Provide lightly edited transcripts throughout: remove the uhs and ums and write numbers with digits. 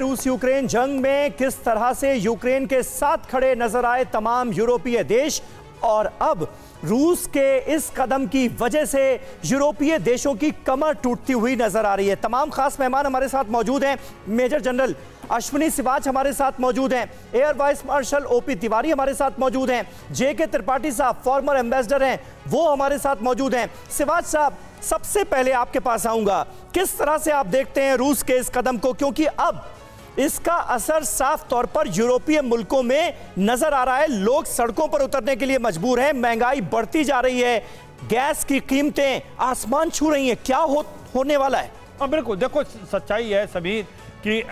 रूस यूक्रेन जंग में किस तरह से यूक्रेन के साथ खड़े नजर आए तमाम यूरोपीय देश, और अब रूस के इस कदम की वजह से यूरोपीय देशों की कमर टूटती हुई नजर आ रही है। तमाम खास मेहमान हमारे साथ मौजूद हैं। मेजर जनरल अश्विनी सिवाच हमारे साथ मौजूद हैं, air vice marshal OP Tiwari हमारे साथ मौजूद हैं, जेके त्रिपाठी साहब फॉर्मर एम्बेसडर हैं, वो हमारे साथ मौजूद हैं। सिवाच साहब, सबसे पहले आपके पास आऊंगा, किस तरह से आप देखते हैं रूस के इस कदम को, क्योंकि अब इसका असर साफ तौर पर यूरोपीय मुल्कों में नजर आ रहा है। लोग सड़कों पर उतरने के लिए मजबूर हैं, महंगाई बढ़ती जा रही है, गैस की कीमतें आसमान छू रही हैं। क्या होने वाला है? बिल्कुल, देखो सच्चाई है सभी कि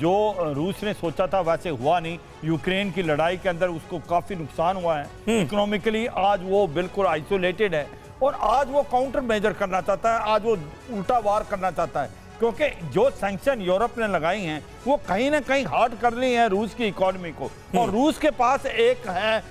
जो रूस ने सोचा था वैसे हुआ नहीं। यूक्रेन की लड़ाई के अंदर उसको काफी नुकसान हुआ है इकोनॉमिकली। आज वो बिल्कुल आइसोलेटेड है और आज वो काउंटर मेजर करना चाहता है, आज वो उल्टा वार करना चाहता है, क्योंकि जो सैंक्शन यूरोप ने लगाई हैं वो कहीं ना कहीं हार्ड कर रही हैं रूस की इकोनॉमी को। और रूस के पास एक है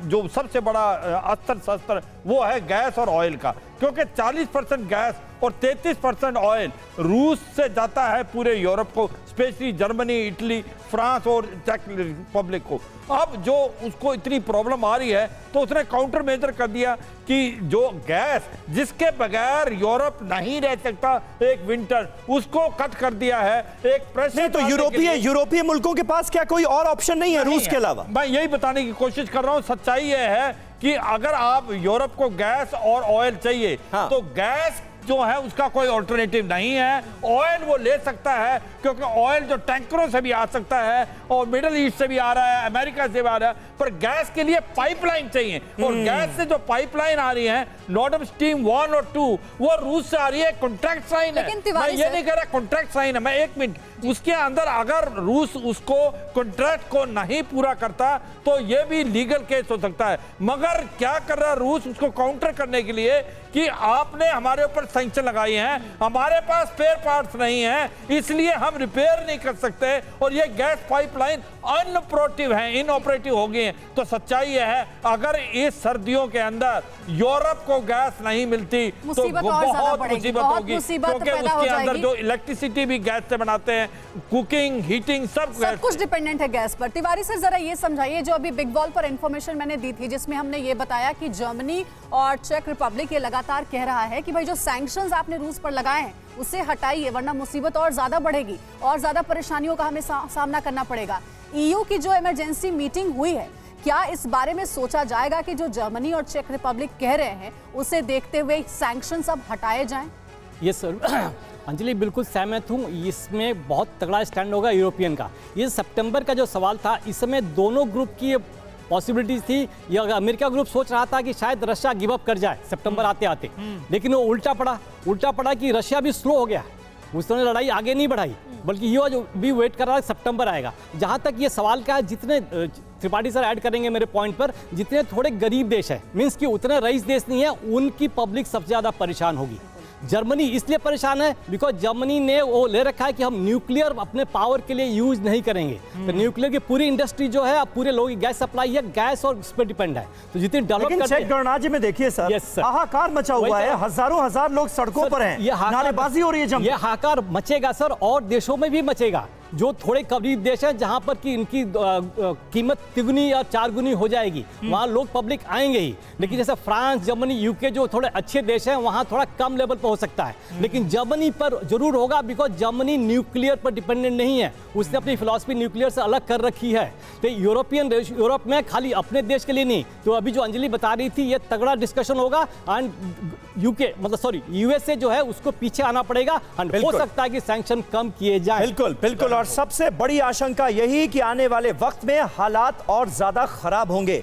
जो सबसे बड़ा अस्त्र शस्त्र, वो है गैस और ऑयल का, क्योंकि 40% गैस और 33% ऑयल रूस से जाता है पूरे यूरोप को, स्पेशली जर्मनी, इटली, फ्रांस और चेक रिपब्लिक को। अब जो उसको इतनी प्रॉब्लम आ रही है तो उसने काउंटर मेजर कर दिया कि जो गैस जिसके बगैर यूरोप नहीं रह सकता एक विंटर, उसको कट कर दिया है। एक प्रेशर तो यूरोपीय मुल्कों के पास क्या कोई और ऑप्शन नहीं है रूस के अलावा? मैं यही बताने की कोशिश कर रहा हूं। सच्चाई यह है कि अगर आप यूरोप को गैस और ऑयल चाहिए तो गैस जो है उसका कोई ऑल्टरनेटिव नहीं है। ऑयल वो ले सकता है क्योंकि ऑयल जो टैंकरों से भी आ सकता है और मिडिल ईस्ट से भी आ रहा है, अमेरिका से भी आ रहा है, पर गैस के लिए पाइपलाइन चाहिए। और गैस से जो पाइपलाइन आ रही है, नॉर्ड स्ट्रीम 1 और 2, वो रूस से आ रही है। कॉन्ट्रैक्ट साइन है, मैं ये नहीं कह रहा कॉन्ट्रैक्ट साइन है, मैं एक मिनट, उसके अंदर अगर रूस उसको कॉन्ट्रैक्ट को नहीं पूरा करता तो ये भी लीगल केस हो सकता है। मगर क्या कर रहा है रूस उसको काउंटर करने के लिए कि आपने हमारे ऊपर सैंक्शन लगाए हैं, हमारे पास स्पेयर पार्ट्स नहीं है, इसलिए हम रिपेयर नहीं कर सकते और ये गैस पाइपलाइन अनऑपरेटिव है, इनऑपरेटिव हो गई है। तो सच्चाई यह है, अगर इस सर्दियों के अंदर यूरोप को गैस नहीं मिलती तो बहुत मुसीबत होगी, क्योंकि उसके अंदर जो इलेक्ट्रिसिटी भी गैस से बनाते हैं, कुकिंग, हीटिंग, सब कुछ डिपेंडेंट है गैस पर। तिवारी सर, जरा ये समझाइए, जो अभी बिग वॉल पर इंफॉर्मेशन मैंने दी थी जिसमें हमने ये बताया कि जर्मनी और चेक रिपब्लिक ये लगातार कह रहा है कि भाई जो सैंक्शंस आपने रूस पर लगाए हैं उसे हटाइए, वरना मुसीबत और ज्यादा बढ़ेगी और ज्यादा परेशानियों का हमें सामना करना पड़ेगा। ईयू की जो इमरजेंसी मीटिंग हुई है, क्या इस बारे में सोचा जाएगा कि जो जर्मनी और चेक रिपब्लिक कह रहे हैं उसे देखते हुए सैंक्शंस अब हटाए जाएं? यस सर, अंजलि बिल्कुल सहमत हूँ। इसमें बहुत तगड़ा स्टैंड होगा यूरोपियन का। ये सितंबर का जो सवाल था, इसमें दोनों ग्रुप की पॉसिबिलिटीज थी। या अमेरिका ग्रुप सोच रहा था कि शायद रशिया गिव अप कर जाए सितंबर आते आते, लेकिन वो उल्टा पड़ा कि रशिया भी स्लो हो गया, उसने लड़ाई आगे नहीं बढ़ाई, बल्कि ये भी वेट कर रहा है सितंबर आएगा। जहाँ तक ये सवाल का है, जितने त्रिपाठी सर ऐड करेंगे मेरे पॉइंट पर, जितने थोड़े गरीब देश है, मीन्स कि उतने रईस देश नहीं है, उनकी पब्लिक सबसे ज़्यादा परेशान होगी। जर्मनी इसलिए परेशान है बिकॉज जर्मनी ने वो ले रखा है कि हम न्यूक्लियर अपने पावर के लिए यूज नहीं करेंगे। तो न्यूक्लियर की पूरी इंडस्ट्री जो है, पूरे लोगों की गैस सप्लाई है, गैस और उस पर डिपेंड है। तो जितनी डेवलप चेक गणराज्य में देखिए सर, हाहाकार मचा हुआ है, हजारों हजार लोग सड़कों पर हैं, नारेबाजी हो रही है। ये हाहाकार मचेगा सर, और देशों में भी मचेगा जो थोड़े गरीब देश हैं, जहां पर कि इनकी कीमत तिगुनी या चारगुनी हो जाएगी, वहां लोग पब्लिक आएंगे ही। लेकिन जैसे फ्रांस, जर्मनी, यूके जो थोड़े अच्छे देश हैं, वहां थोड़ा कम लेवल पर हो सकता है, लेकिन जर्मनी पर जरूर होगा, बिकॉज जर्मनी न्यूक्लियर पर डिपेंडेंट नहीं है, उसने अपनी फिलॉसफी न्यूक्लियर से अलग कर रखी है। तो यूरोप में खाली अपने देश के लिए नहीं, तो अभी जो अंजलि बता रही थी, ये तगड़ा डिस्कशन होगा। एंड यूएसए जो है उसको पीछे आना पड़ेगा, एंड हो सकता है कि सैंक्शन कम किए जाए। बिल्कुल बिल्कुल, और सबसे बड़ी आशंका यही कि आने वाले वक्त में हालात और ज्यादा खराब होंगे।